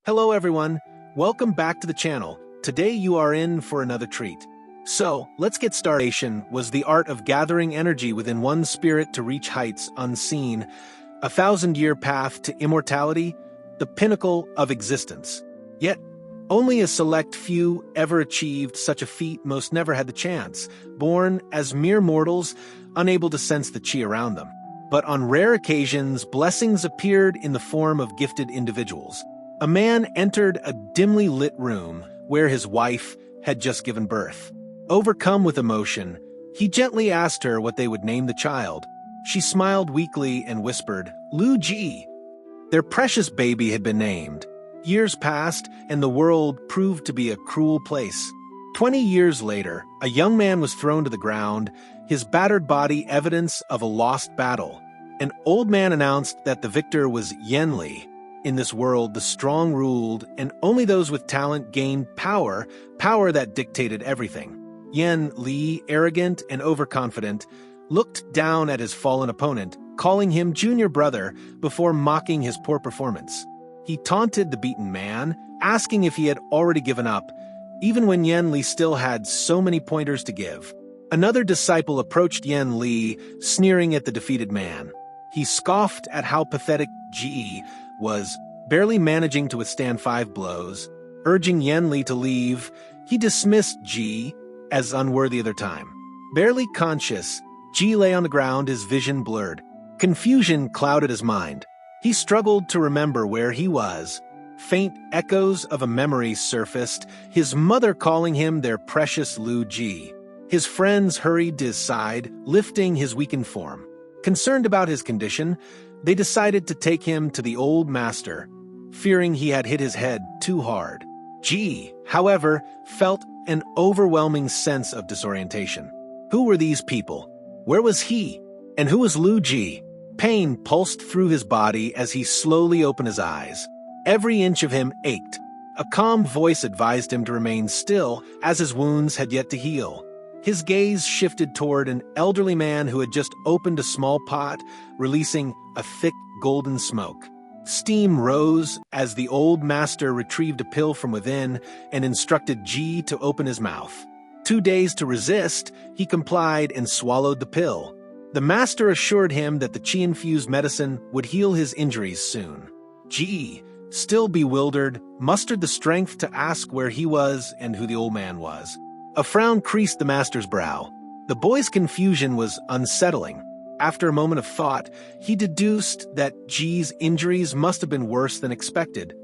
Hello everyone, welcome back to the channel. Today you are in for another treat. So, let's get started. Was the art of gathering energy within one's spirit to reach heights unseen, a 1,000-year path to immortality, the pinnacle of existence. Yet, only a select few ever achieved such a feat. Most never had the chance, born as mere mortals, unable to sense the chi around them. But on rare occasions, blessings appeared in the form of gifted individuals. A man entered a dimly lit room where his wife had just given birth. Overcome with emotion, he gently asked her what they would name the child. She smiled weakly and whispered, "Lu Ji." Their precious baby had been named. Years passed, and the world proved to be a cruel place. 20 years later, a young man was thrown to the ground, his battered body evidence of a lost battle. An old man announced that the victor was Yen Li. In this world, the strong ruled, and only those with talent gained power that dictated everything. Yen Li, arrogant and overconfident, looked down at his fallen opponent, calling him junior brother before mocking his poor performance. He taunted the beaten man, asking if he had already given up, even when Yen Li still had so many pointers to give. Another disciple approached Yen Li, sneering at the defeated man. He scoffed at how pathetic Ji was, barely managing to withstand 5 blows. Urging Yen Li to leave, he dismissed Ji as unworthy of their time. Barely conscious, Ji lay on the ground, his vision blurred. Confusion clouded his mind. He struggled to remember where he was. Faint echoes of a memory surfaced, his mother calling him their precious Lu Ji. His friends hurried to his side, lifting his weakened form. Concerned about his condition, they decided to take him to the old master, fearing he had hit his head too hard. Ji, however, felt an overwhelming sense of disorientation. Who were these people? Where was he? And who was Lu Ji? Pain pulsed through his body as he slowly opened his eyes. Every inch of him ached. A calm voice advised him to remain still, as his wounds had yet to heal. His gaze shifted toward an elderly man who had just opened a small pot, releasing a thick golden smoke. Steam rose as the old master retrieved a pill from within and instructed Ji to open his mouth. Too dazed to resist, he complied and swallowed the pill. The master assured him that the chi-infused medicine would heal his injuries soon. Ji, still bewildered, mustered the strength to ask where he was and who the old man was. A frown creased the master's brow. The boy's confusion was unsettling. After a moment of thought, he deduced that Ji's injuries must have been worse than expected,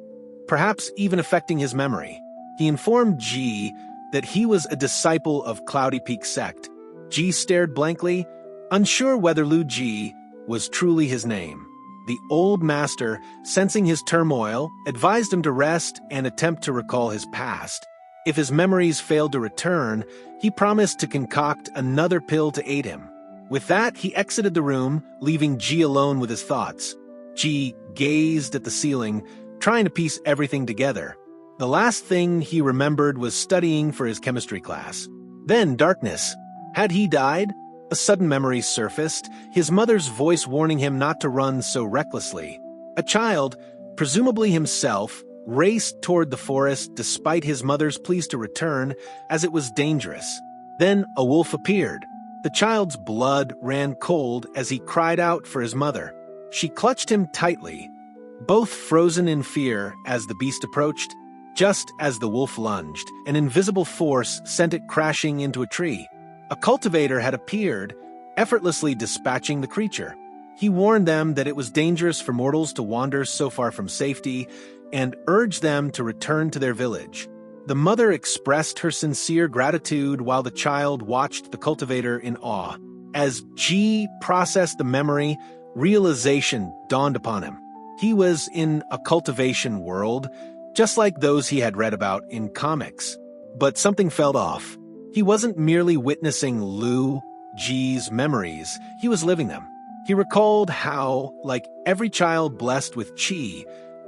perhaps even affecting his memory. He informed Ji that he was a disciple of Cloudy Peak sect. Ji stared blankly, unsure whether Lu Ji was truly his name. The old master, sensing his turmoil, advised him to rest and attempt to recall his past. If his memories failed to return, he promised to concoct another pill to aid him. With that, he exited the room, leaving Ji alone with his thoughts. Ji gazed at the ceiling, trying to piece everything together. The last thing he remembered was studying for his chemistry class. Then darkness. Had he died? A sudden memory surfaced, his mother's voice warning him not to run so recklessly. A child, presumably himself, raced toward the forest despite his mother's pleas to return, as it was dangerous. Then a wolf appeared. The child's blood ran cold as he cried out for his mother. She clutched him tightly, both frozen in fear as the beast approached. Just as the wolf lunged, an invisible force sent it crashing into a tree. A cultivator had appeared, effortlessly dispatching the creature. He warned them that it was dangerous for mortals to wander so far from safety, and urged them to return to their village. The mother expressed her sincere gratitude while the child watched the cultivator in awe. As Ji processed the memory, realization dawned upon him. He was in a cultivation world, just like those he had read about in comics. But something felt off. He wasn't merely witnessing Lu Ji's memories, he was living them. He recalled how, like every child blessed with chi,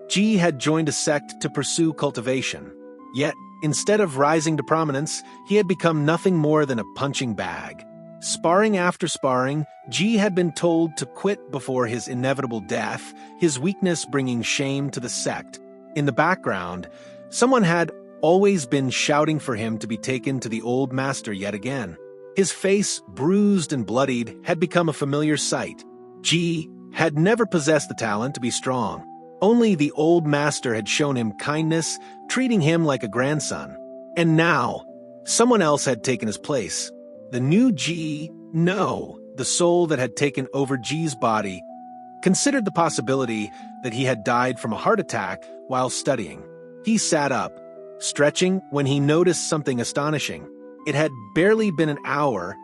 Ji had joined a sect to pursue cultivation. Yet, instead of rising to prominence, he had become nothing more than a punching bag. Sparring after sparring, Ji had been told to quit before his inevitable death, his weakness bringing shame to the sect. In the background, someone had always been shouting for him to be taken to the old master yet again. His face, bruised and bloodied, had become a familiar sight. Ji had never possessed the talent to be strong. Only the old master had shown him kindness, treating him like a grandson. And now, someone else had taken his place. The new Ji, no, the soul that had taken over Ji's body, considered the possibility that he had died from a heart attack while studying. He sat up, stretching, when he noticed something astonishing. It had barely been an hour,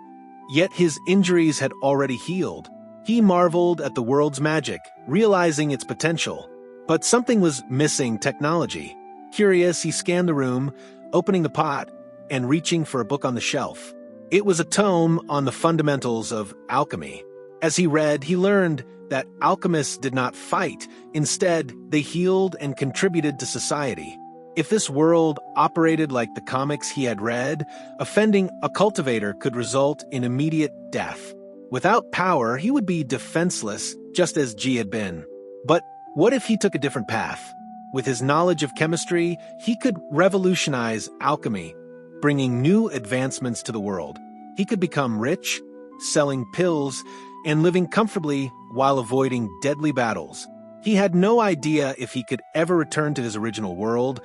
yet his injuries had already healed. He marveled at the world's magic, realizing its potential. But something was missing: technology. Curious, he scanned the room, opening the pot and reaching for a book on the shelf. It was a tome on the fundamentals of alchemy. As he read, he learned that alchemists did not fight. Instead, they healed and contributed to society. If this world operated like the comics he had read, offending a cultivator could result in immediate death. Without power, he would be defenseless, just as Ji had been. But what if he took a different path? With his knowledge of chemistry, he could revolutionize alchemy, bringing new advancements to the world. He could become rich, selling pills, and living comfortably while avoiding deadly battles. He had no idea if he could ever return to his original world,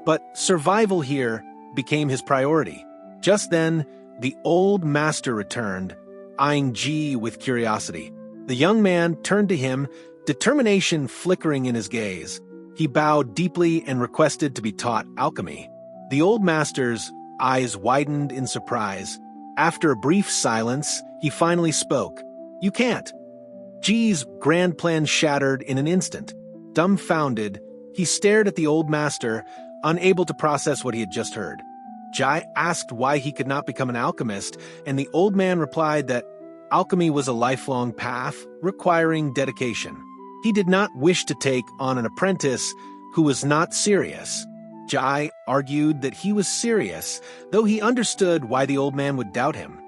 but survival here became his priority. Just then, the old master returned, eyeing Ji with curiosity. The young man turned to him, determination flickering in his gaze. He bowed deeply and requested to be taught alchemy. The old master's eyes widened in surprise. After a brief silence, he finally spoke. "You can't." Ji's grand plan shattered in an instant. Dumbfounded, he stared at the old master, unable to process what he had just heard. Ji asked why he could not become an alchemist, and the old man replied that alchemy was a lifelong path, requiring dedication. He did not wish to take on an apprentice who was not serious. Ji argued that he was serious, though he understood why the old man would doubt him.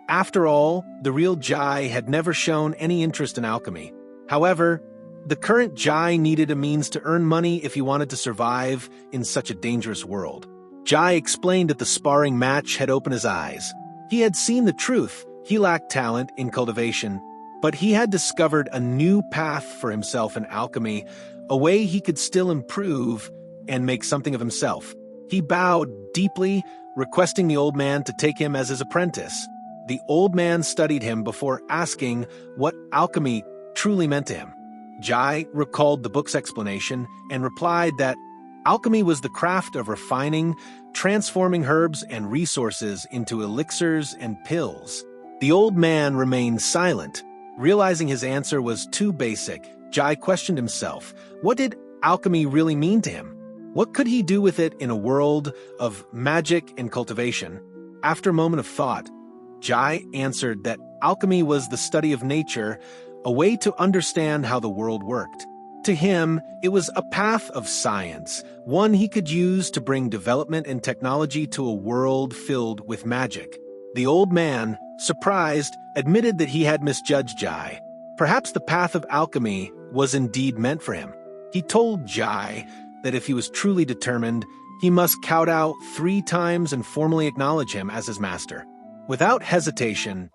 After all, the real Ji had never shown any interest in alchemy. However, the current Ji needed a means to earn money if he wanted to survive in such a dangerous world. Ji explained that the sparring match had opened his eyes. He had seen the truth. He lacked talent in cultivation, but he had discovered a new path for himself in alchemy, a way he could still improve and make something of himself. He bowed deeply, requesting the old man to take him as his apprentice. The old man studied him before asking what alchemy truly meant to him. Ji recalled the book's explanation and replied that alchemy was the craft of refining, transforming herbs and resources into elixirs and pills. The old man remained silent. Realizing his answer was too basic, Ji questioned himself. What did alchemy really mean to him? What could he do with it in a world of magic and cultivation? After a moment of thought, Ji answered that alchemy was the study of nature, a way to understand how the world worked. To him, it was a path of science, one he could use to bring development and technology to a world filled with magic. The old man, surprised, admitted that he had misjudged Ji. Perhaps the path of alchemy was indeed meant for him. He told Ji that if he was truly determined, he must kowtow 3 times and formally acknowledge him as his master. Without hesitation,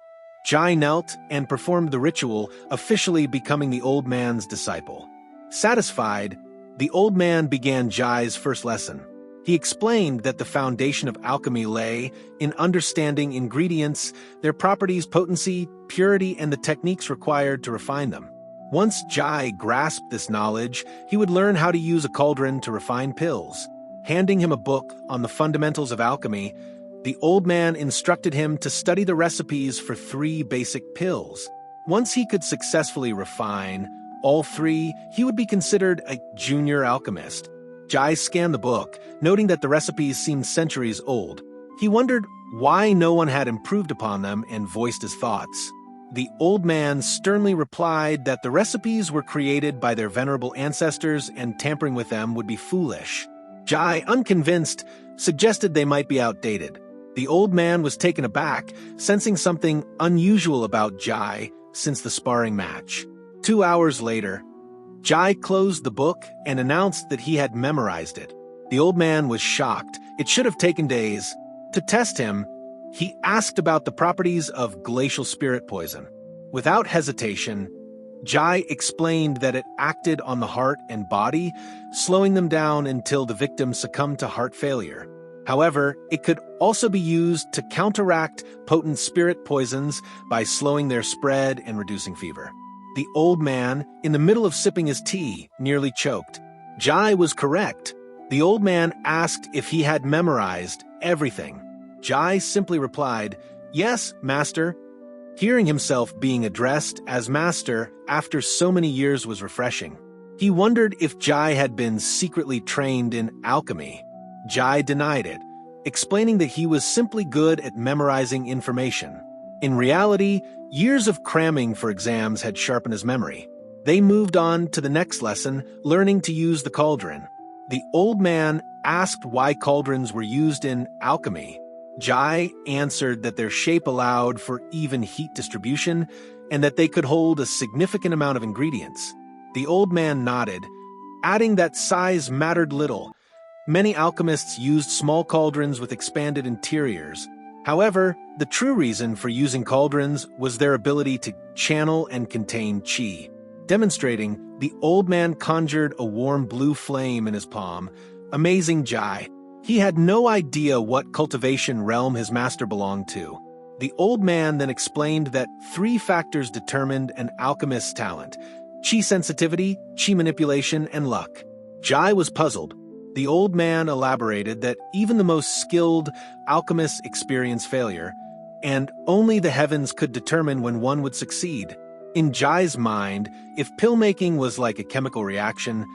Ji knelt and performed the ritual, officially becoming the old man's disciple. Satisfied, the old man began Ji's first lesson. He explained that the foundation of alchemy lay in understanding ingredients, their properties, potency, purity, and the techniques required to refine them. Once Ji grasped this knowledge, he would learn how to use a cauldron to refine pills. Handing him a book on the fundamentals of alchemy, the old man instructed him to study the recipes for 3 basic pills. Once he could successfully refine all 3, he would be considered a junior alchemist. Ji scanned the book, noting that the recipes seemed centuries old. He wondered why no one had improved upon them and voiced his thoughts. The old man sternly replied that the recipes were created by their venerable ancestors and tampering with them would be foolish. Ji, unconvinced, suggested they might be outdated. The old man was taken aback, sensing something unusual about Ji since the sparring match. 2 hours later, Jai closed the book and announced that he had memorized it. The old man was shocked. It should have taken days. To test him, he asked about the properties of glacial spirit poison. Without hesitation, Jai explained that it acted on the heart and body, slowing them down until the victim succumbed to heart failure. However, it could also be used to counteract potent spirit poisons by slowing their spread and reducing fever. The old man, in the middle of sipping his tea, nearly choked. Jai was correct. The old man asked if he had memorized everything. Jai simply replied, "Yes, master." Hearing himself being addressed as master after so many years was refreshing. He wondered if Jai had been secretly trained in alchemy. Jai denied it, explaining that he was simply good at memorizing information. In reality, years of cramming for exams had sharpened his memory. They moved on to the next lesson, learning to use the cauldron. The old man asked why cauldrons were used in alchemy. Jai answered that their shape allowed for even heat distribution and that they could hold a significant amount of ingredients. The old man nodded, adding that size mattered little. Many alchemists used small cauldrons with expanded interiors. However, the true reason for using cauldrons was their ability to channel and contain qi. Demonstrating, the old man conjured a warm blue flame in his palm, amazing Jai. He had no idea what cultivation realm his master belonged to. The old man then explained that 3 factors determined an alchemist's talent: qi sensitivity, qi manipulation, and luck. Jai was puzzled. The old man elaborated that even the most skilled alchemists experience failure, and only the heavens could determine when one would succeed. In Jai's mind, if pill-making was like a chemical reaction,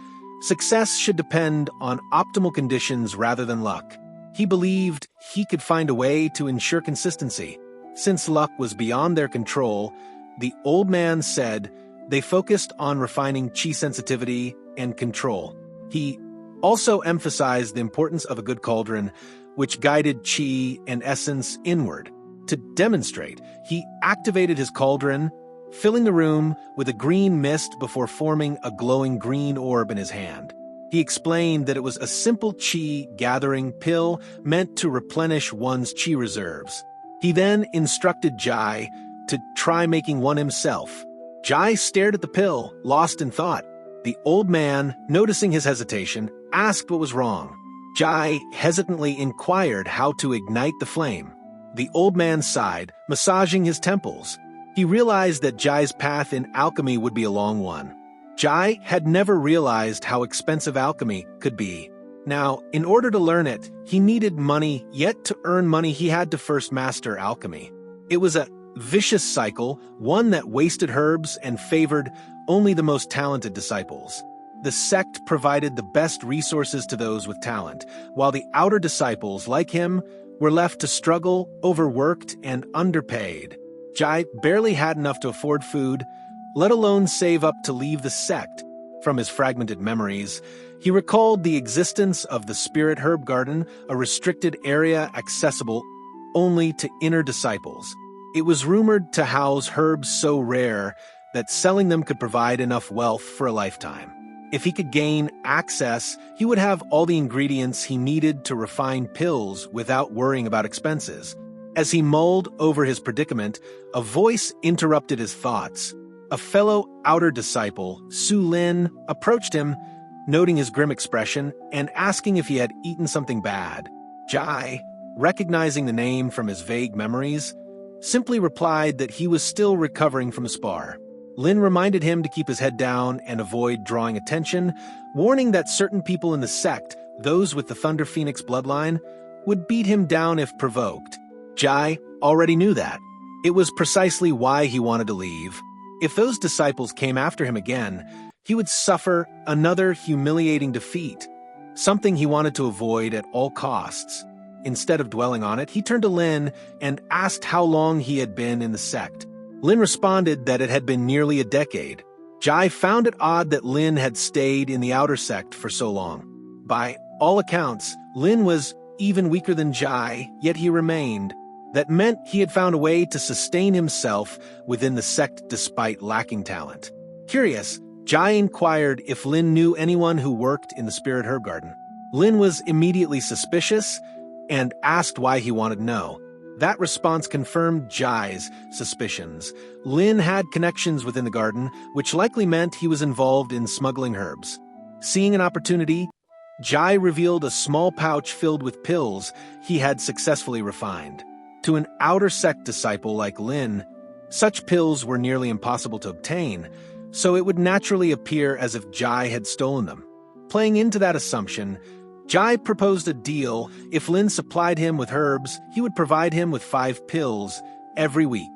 success should depend on optimal conditions rather than luck. He believed he could find a way to ensure consistency. Since luck was beyond their control, the old man said they focused on refining qi sensitivity and control. He also emphasized the importance of a good cauldron, which guided qi and essence inward. To demonstrate, he activated his cauldron, filling the room with a green mist before forming a glowing green orb in his hand. He explained that it was a simple qi-gathering pill meant to replenish one's qi reserves. He then instructed Jai to try making one himself. Jai stared at the pill, lost in thought. The old man, noticing his hesitation, asked what was wrong. Jai hesitantly inquired how to ignite the flame. The old man sighed, massaging his temples. He realized that Jai's path in alchemy would be a long one. Jai had never realized how expensive alchemy could be. Now, in order to learn it, he needed money, yet to earn money he had to first master alchemy. It was a vicious cycle, one that wasted herbs and favored only the most talented disciples. The sect provided the best resources to those with talent, while the outer disciples, like him, were left to struggle, overworked, and underpaid. Jai barely had enough to afford food, let alone save up to leave the sect. From his fragmented memories, he recalled the existence of the Spirit Herb Garden, a restricted area accessible only to inner disciples. It was rumored to house herbs so rare that selling them could provide enough wealth for a lifetime. If he could gain access, he would have all the ingredients he needed to refine pills without worrying about expenses. As he mulled over his predicament, a voice interrupted his thoughts. A fellow outer disciple, Su Lin, approached him, noting his grim expression and asking if he had eaten something bad. Jai, recognizing the name from his vague memories, simply replied that he was still recovering from a spar. Lin reminded him to keep his head down and avoid drawing attention, warning that certain people in the sect, those with the Thunder Phoenix bloodline, would beat him down if provoked. Jai already knew that. It was precisely why he wanted to leave. If those disciples came after him again, he would suffer another humiliating defeat, something he wanted to avoid at all costs. Instead of dwelling on it, he turned to Lin and asked how long he had been in the sect. Lin responded that it had been nearly a decade. Jai found it odd that Lin had stayed in the outer sect for so long. By all accounts, Lin was even weaker than Jai, yet he remained. That meant he had found a way to sustain himself within the sect despite lacking talent. Curious, Jai inquired if Lin knew anyone who worked in the spirit herb garden. Lin was immediately suspicious and asked why he wanted to know. That response confirmed Jai's suspicions. Lin had connections within the garden, which likely meant he was involved in smuggling herbs. Seeing an opportunity, Jai revealed a small pouch filled with pills he had successfully refined. To an outer sect disciple like Lin, such pills were nearly impossible to obtain, so it would naturally appear as if Jai had stolen them. Playing into that assumption, Jai proposed a deal. If Lin supplied him with herbs, he would provide him with 5 pills every week.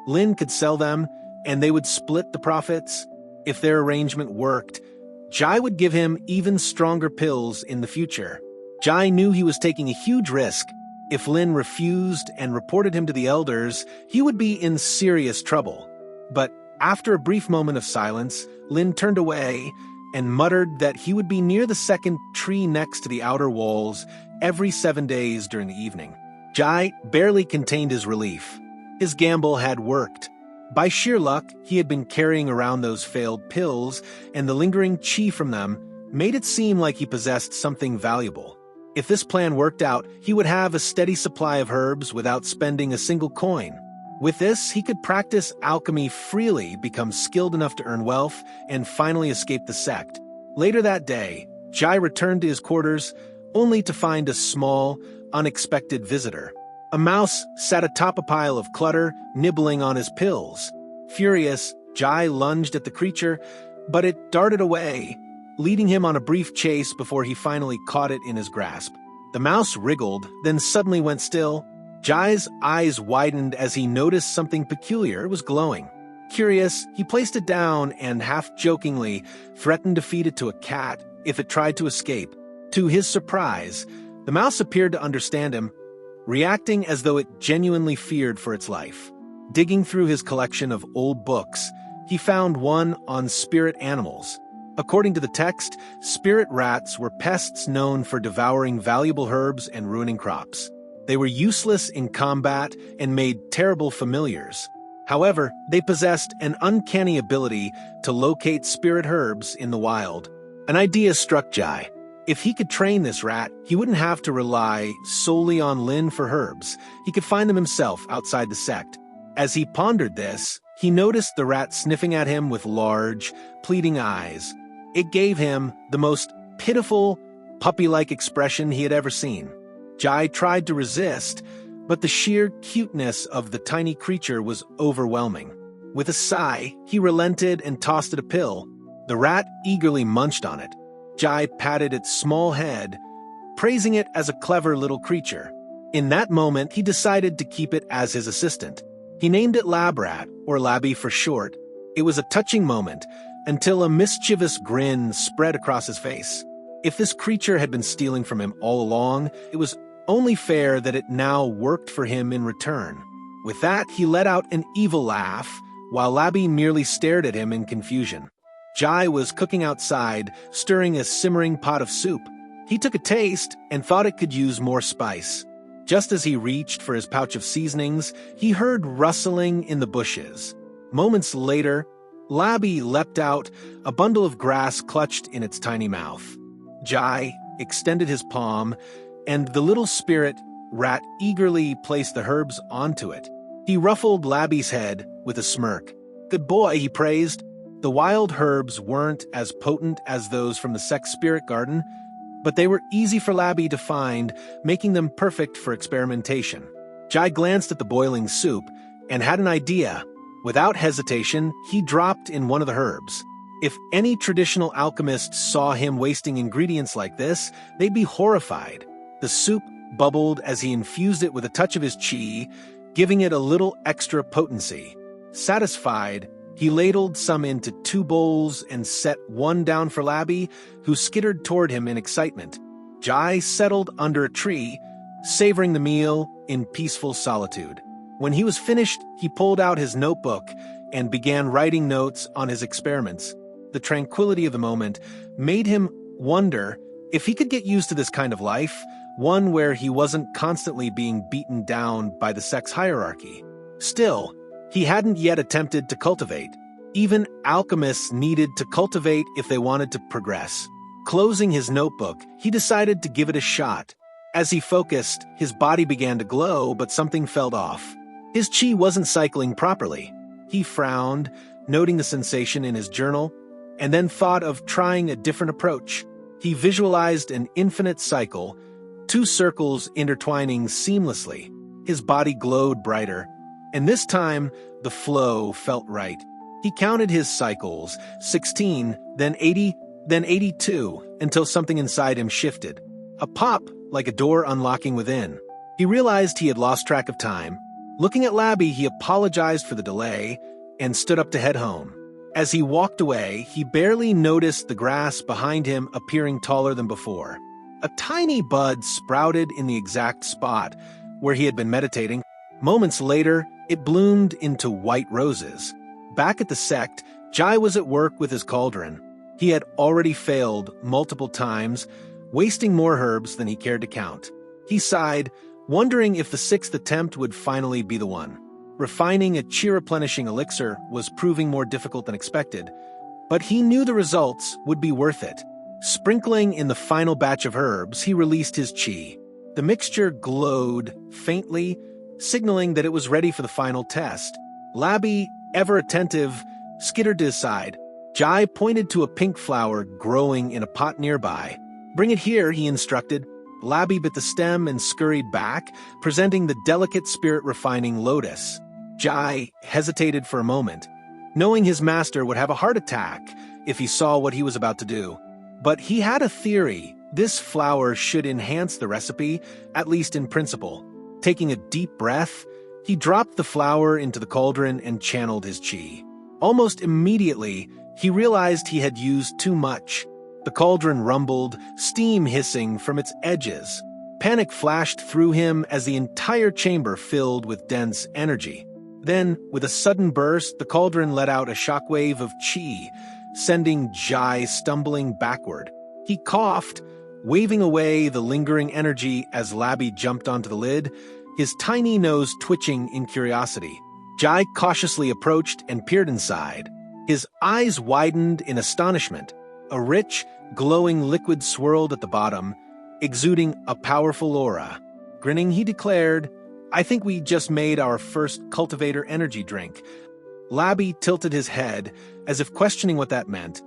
Lin could sell them, and they would split the profits. If their arrangement worked, Jai would give him even stronger pills in the future. Jai knew he was taking a huge risk. If Lin refused and reported him to the elders, he would be in serious trouble. But after a brief moment of silence, Lin turned away and muttered that he would be near the second tree next to the outer walls every 7 days during the evening. Jai barely contained his relief. His gamble had worked. By sheer luck, he had been carrying around those failed pills, and the lingering qi from them made it seem like he possessed something valuable. If this plan worked out, he would have a steady supply of herbs without spending a single coin. With this, he could practice alchemy freely, become skilled enough to earn wealth, and finally escape the sect. Later that day, Jai returned to his quarters, only to find a small, unexpected visitor. A mouse sat atop a pile of clutter, nibbling on his pills. Furious, Jai lunged at the creature, but it darted away, leading him on a brief chase before he finally caught it in his grasp. The mouse wriggled, then suddenly went still. Jai's eyes widened as he noticed something peculiar. It was glowing. Curious, he placed it down and, half-jokingly, threatened to feed it to a cat if it tried to escape. To his surprise, the mouse appeared to understand him, reacting as though it genuinely feared for its life. Digging through his collection of old books, he found one on spirit animals. According to the text, spirit rats were pests known for devouring valuable herbs and ruining crops. They were useless in combat and made terrible familiars. However, they possessed an uncanny ability to locate spirit herbs in the wild. An idea struck Jai. If he could train this rat, he wouldn't have to rely solely on Lin for herbs. He could find them himself outside the sect. As he pondered this, he noticed the rat sniffing at him with large, pleading eyes. It gave him the most pitiful, puppy-like expression he had ever seen. Jai tried to resist, but the sheer cuteness of the tiny creature was overwhelming. With a sigh, he relented and tossed it a pill. The rat eagerly munched on it. Jai patted its small head, praising it as a clever little creature. In that moment, he decided to keep it as his assistant. He named it Labrat, or Labby for short. It was a touching moment, until a mischievous grin spread across his face. If this creature had been stealing from him all along, it was only fair that it now worked for him in return. With that, he let out an evil laugh, while Labby merely stared at him in confusion. Jai was cooking outside, stirring a simmering pot of soup. He took a taste and thought it could use more spice. Just as he reached for his pouch of seasonings, he heard rustling in the bushes. Moments later, Labby leapt out, a bundle of grass clutched in its tiny mouth. Jai extended his palm, and the little spirit rat eagerly placed the herbs onto it. He ruffled Labby's head with a smirk. "Good boy," he praised. The wild herbs weren't as potent as those from the sect spirit garden, but they were easy for Labby to find, making them perfect for experimentation. Jai glanced at the boiling soup and had an idea. Without hesitation, he dropped in one of the herbs. If any traditional alchemist saw him wasting ingredients like this, they'd be horrified. The soup bubbled as he infused it with a touch of his qi, giving it a little extra potency. Satisfied, he ladled some into 2 bowls and set one down for Labby, who skittered toward him in excitement. Jai settled under a tree, savoring the meal in peaceful solitude. When he was finished, he pulled out his notebook and began writing notes on his experiments. The tranquility of the moment made him wonder if he could get used to this kind of life, one where he wasn't constantly being beaten down by the sex hierarchy. Still, he hadn't yet attempted to cultivate. Even alchemists needed to cultivate if they wanted to progress. Closing his notebook, he decided to give it a shot. As he focused, his body began to glow, but something felt off. His chi wasn't cycling properly. He frowned, noting the sensation in his journal, and then thought of trying a different approach. He visualized an infinite cycle, 2 circles intertwining seamlessly. His body glowed brighter, and this time, the flow felt right. He counted his cycles, 16, then 80, then 82, until something inside him shifted. A pop, like a door unlocking within. He realized he had lost track of time. Looking at Labby, he apologized for the delay and stood up to head home. As he walked away, he barely noticed the grass behind him appearing taller than before. A tiny bud sprouted in the exact spot where he had been meditating. Moments later, it bloomed into white roses. Back at the sect, Jai was at work with his cauldron. He had already failed multiple times, wasting more herbs than he cared to count. He sighed, wondering if the 6th attempt would finally be the one. Refining a chi-replenishing elixir was proving more difficult than expected, but he knew the results would be worth it. Sprinkling in the final batch of herbs, he released his chi. The mixture glowed faintly, signaling that it was ready for the final test. Labby, ever attentive, skittered to his side. Jai pointed to a pink flower growing in a pot nearby. "Bring it here," he instructed. Labby bit the stem and scurried back, presenting the delicate spirit-refining lotus. Jai hesitated for a moment, knowing his master would have a heart attack if he saw what he was about to do. But he had a theory. This flower should enhance the recipe, at least in principle. Taking a deep breath, he dropped the flower into the cauldron and channeled his chi. Almost immediately, he realized he had used too much. The cauldron rumbled, steam hissing from its edges. Panic flashed through him as the entire chamber filled with dense energy. Then, with a sudden burst, the cauldron let out a shockwave of chi, sending Jai stumbling backward. He coughed, waving away the lingering energy as Labby jumped onto the lid, his tiny nose twitching in curiosity. Jai cautiously approached and peered inside. His eyes widened in astonishment. A rich, glowing liquid swirled at the bottom, exuding a powerful aura. Grinning, he declared, "I think we just made our first cultivator energy drink." Labby tilted his head, as if questioning what that meant.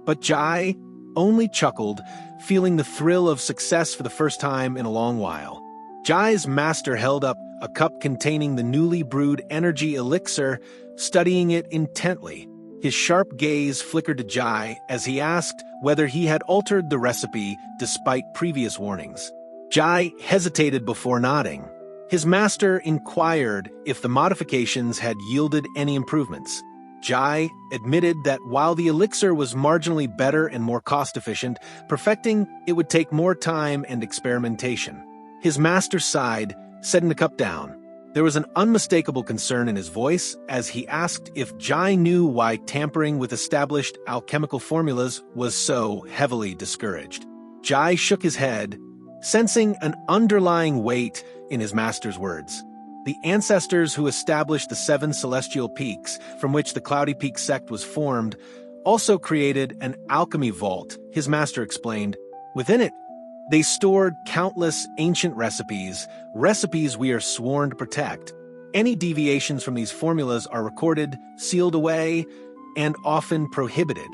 But Jai only chuckled, feeling the thrill of success for the first time in a long while. Jai's master held up a cup containing the newly brewed energy elixir, studying it intently. His sharp gaze flickered to Jai as he asked whether he had altered the recipe despite previous warnings. Jai hesitated before nodding. His master inquired if the modifications had yielded any improvements. Jai admitted that while the elixir was marginally better and more cost-efficient, perfecting it would take more time and experimentation. His master sighed, setting the cup down. There was an unmistakable concern in his voice as he asked if Jai knew why tampering with established alchemical formulas was so heavily discouraged. Jai shook his head, sensing an underlying weight in his master's words. The ancestors who established the 7 celestial peaks from which the Cloudy Peak sect was formed also created an alchemy vault, his master explained. Within it, they stored countless ancient recipes we are sworn to protect. Any deviations from these formulas are recorded, sealed away, and often prohibited.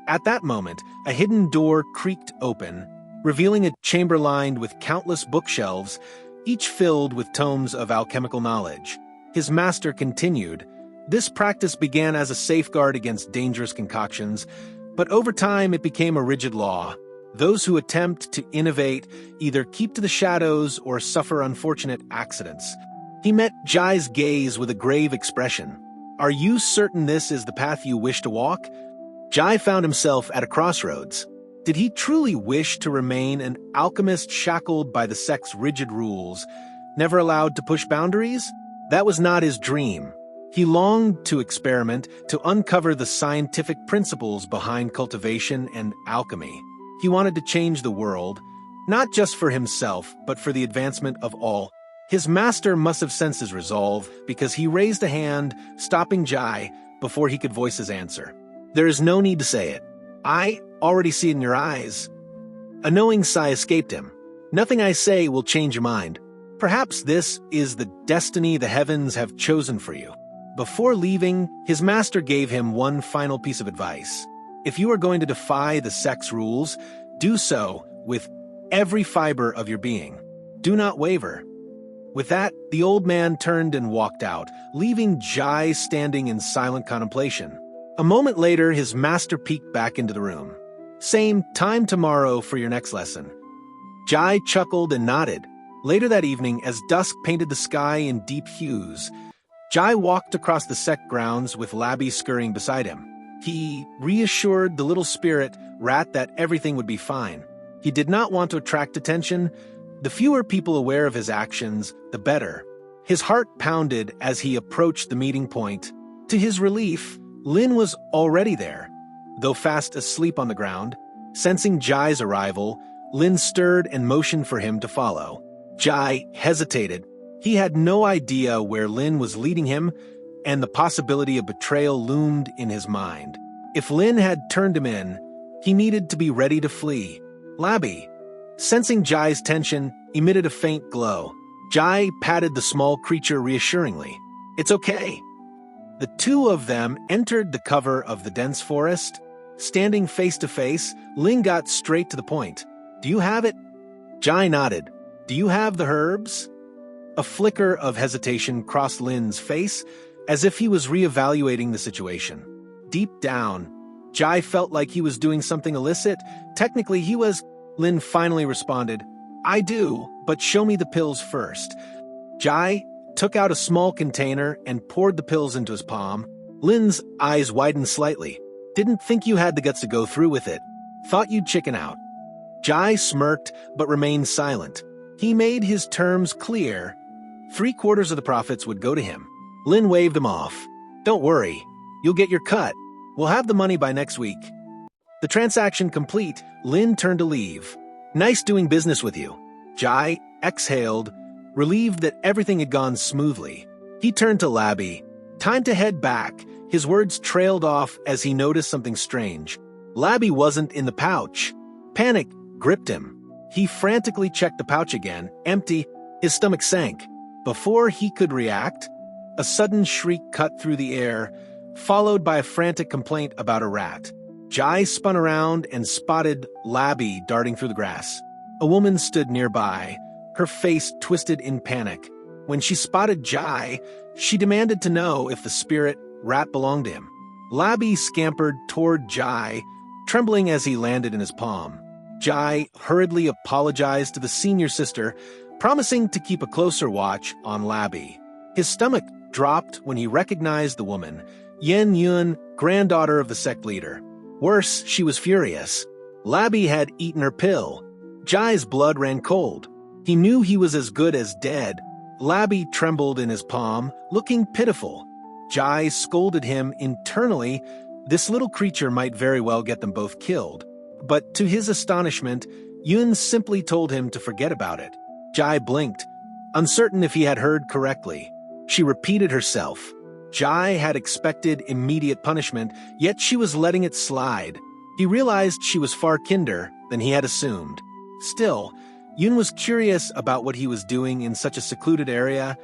At that moment, a hidden door creaked open, revealing a chamber lined with countless bookshelves, each filled with tomes of alchemical knowledge. His master continued, "This practice began as a safeguard against dangerous concoctions, but over time it became a rigid law. Those who attempt to innovate either keep to the shadows or suffer unfortunate accidents." He met Jai's gaze with a grave expression. "Are you certain this is the path you wish to walk?" Jai found himself at a crossroads. Did he truly wish to remain an alchemist shackled by the sect's rigid rules, never allowed to push boundaries? That was not his dream. He longed to experiment, to uncover the scientific principles behind cultivation and alchemy. He wanted to change the world, not just for himself, but for the advancement of all. His master must have sensed his resolve, because he raised a hand, stopping Jai, before he could voice his answer. "There is no need to say it. I already see it in your eyes." A knowing sigh escaped him. "Nothing I say will change your mind. Perhaps this is the destiny the heavens have chosen for you." Before leaving, his master gave him one final piece of advice. If you are going to defy the sex rules, do so with every fiber of your being. Do not waver. With that, the old man turned and walked out, leaving Jai standing in silent contemplation. A moment later, his master peeked back into the room. "Same time tomorrow for your next lesson." Jai chuckled and nodded. Later that evening, as dusk painted the sky in deep hues, Jai walked across the sect grounds with Labby scurrying beside him. He reassured the little spirit rat that everything would be fine. He did not want to attract attention. The fewer people aware of his actions, the better. His heart pounded as he approached the meeting point. To his relief, Lin was already there, though fast asleep on the ground. Sensing Jai's arrival, Lin stirred and motioned for him to follow. Jai hesitated. He had no idea where Lin was leading him, and the possibility of betrayal loomed in his mind. If Lin had turned him in, he needed to be ready to flee. Labby, sensing Jai's tension, emitted a faint glow. Jai patted the small creature reassuringly. "It's okay." The two of them entered the cover of the dense forest. Standing face to face, Lin got straight to the point. "Do you have it?" Jai nodded. "Do you have the herbs?" A flicker of hesitation crossed Lin's face, as if he was reevaluating the situation. Deep down, Jai felt like he was doing something illicit. Technically, he was. Lin finally responded, "I do, but show me the pills first." Jai took out a small container and poured the pills into his palm. Lin's eyes widened slightly. "Didn't think you had the guts to go through with it. Thought you'd chicken out." Jai smirked but remained silent. He made his terms clear. 3/4 of the profits would go to him. Lin waved him off. "Don't worry. You'll get your cut. We'll have the money by next week." The transaction complete, Lin turned to leave. "Nice doing business with you." Jai exhaled, relieved that everything had gone smoothly. He turned to Labby. "Time to head back." His words trailed off as he noticed something strange. Labby wasn't in the pouch. Panic gripped him. He frantically checked the pouch again, empty. His stomach sank. Before he could react, a sudden shriek cut through the air, followed by a frantic complaint about a rat. Jai spun around and spotted Labby darting through the grass. A woman stood nearby, her face twisted in panic. When she spotted Jai, she demanded to know if the spirit rat belonged to him. Labby scampered toward Jai, trembling as he landed in his palm. Jai hurriedly apologized to the senior sister, promising to keep a closer watch on Labby. His stomach dropped when he recognized the woman, Yen Yun, granddaughter of the sect leader. Worse, she was furious. Labby had eaten her pill. Jai's blood ran cold. He knew he was as good as dead. Labby trembled in his palm, looking pitiful. Jai scolded him internally. This little creature might very well get them both killed. But to his astonishment, Yun simply told him to forget about it. Jai blinked, uncertain if he had heard correctly. She repeated herself. Jai had expected immediate punishment, yet she was letting it slide. He realized she was far kinder than he had assumed. Still, Yun was curious about what he was doing in such a secluded area,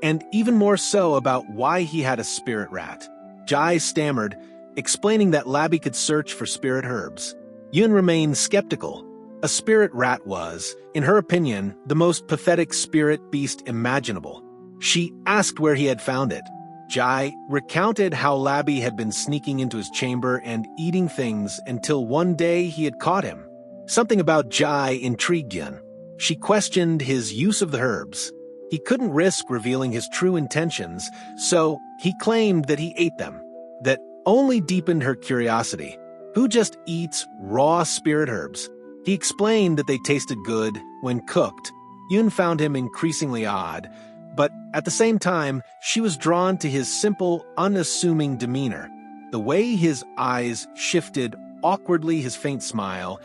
and even more so about why he had a spirit rat. Jai stammered, explaining that Labby could search for spirit herbs. Yun remained skeptical. A spirit rat was, in her opinion, the most pathetic spirit beast imaginable. She asked where he had found it. Jai recounted how Labby had been sneaking into his chamber and eating things until one day he had caught him. Something about Jai intrigued Yun. She questioned his use of the herbs. He couldn't risk revealing his true intentions, so he claimed that he ate them. That only deepened her curiosity. Who just eats raw spirit herbs? He explained that they tasted good when cooked. Yun found him increasingly odd, but at the same time, she was drawn to his simple, unassuming demeanor. The way his eyes shifted awkwardly, his faint smile,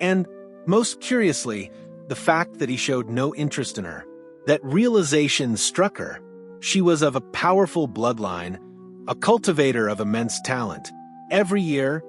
and, most curiously, the fact that he showed no interest in her. That realization struck her. She was of a powerful bloodline, a cultivator of immense talent. Every year,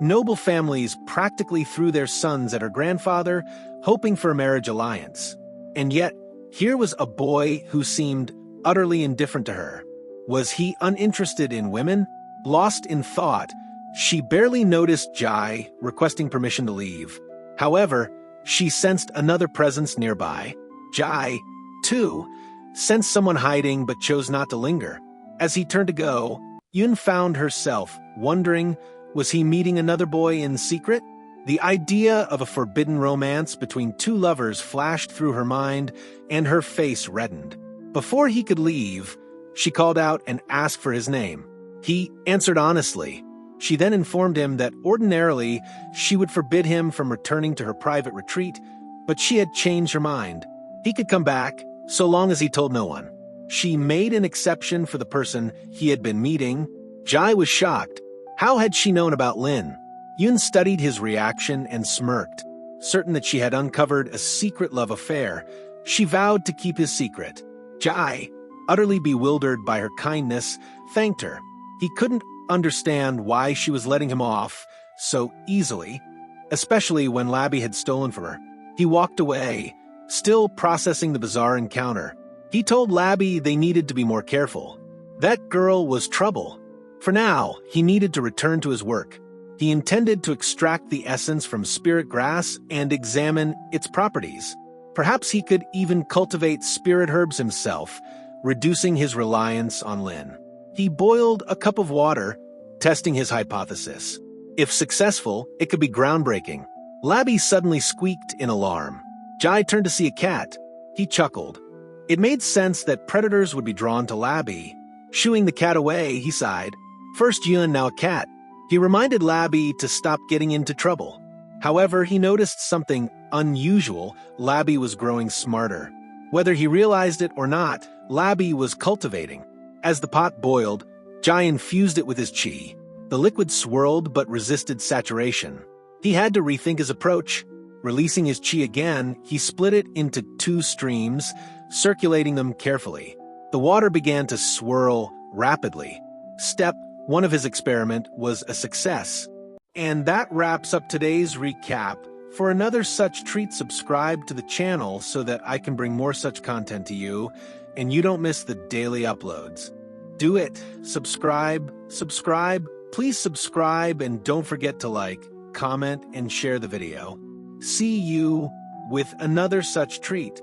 noble families practically threw their sons at her grandfather, hoping for a marriage alliance. And yet, here was a boy who seemed utterly indifferent to her. Was he uninterested in women? Lost in thought, she barely noticed Jai requesting permission to leave. However, she sensed another presence nearby. Jai, too, sensed someone hiding but chose not to linger. As he turned to go, Yun found herself wondering, was he meeting another boy in secret? The idea of a forbidden romance between two lovers flashed through her mind, and her face reddened. Before he could leave, she called out and asked for his name. He answered honestly. She then informed him that ordinarily she would forbid him from returning to her private retreat, but she had changed her mind. He could come back, so long as he told no one. She made an exception for the person he had been meeting. Jai was shocked. How had she known about Lin? Yun studied his reaction and smirked. Certain that she had uncovered a secret love affair, she vowed to keep his secret. Jai, utterly bewildered by her kindness, thanked her. He couldn't understand why she was letting him off so easily, especially when Labby had stolen from her. He walked away, still processing the bizarre encounter. He told Labby they needed to be more careful. That girl was trouble. For now, he needed to return to his work. He intended to extract the essence from spirit grass and examine its properties. Perhaps he could even cultivate spirit herbs himself, reducing his reliance on Lin. He boiled a cup of water, testing his hypothesis. If successful, it could be groundbreaking. Labby suddenly squeaked in alarm. Jai turned to see a cat. He chuckled. It made sense that predators would be drawn to Labby. Shooing the cat away, he sighed. First Yun, now a cat. He reminded Labby to stop getting into trouble. However, he noticed something unusual. Labby was growing smarter. Whether he realized it or not, Labby was cultivating. As the pot boiled, Jai infused it with his chi. The liquid swirled but resisted saturation. He had to rethink his approach. Releasing his chi again, he split it into 2 streams, circulating them carefully. The water began to swirl rapidly. Step 1 of his experiment was a success. And that wraps up today's recap. For another such treat, subscribe to the channel so that I can bring more such content to you, and you don't miss the daily uploads. Do it. Subscribe. Please subscribe, and don't forget to like, comment, and share the video. See you with another such treat.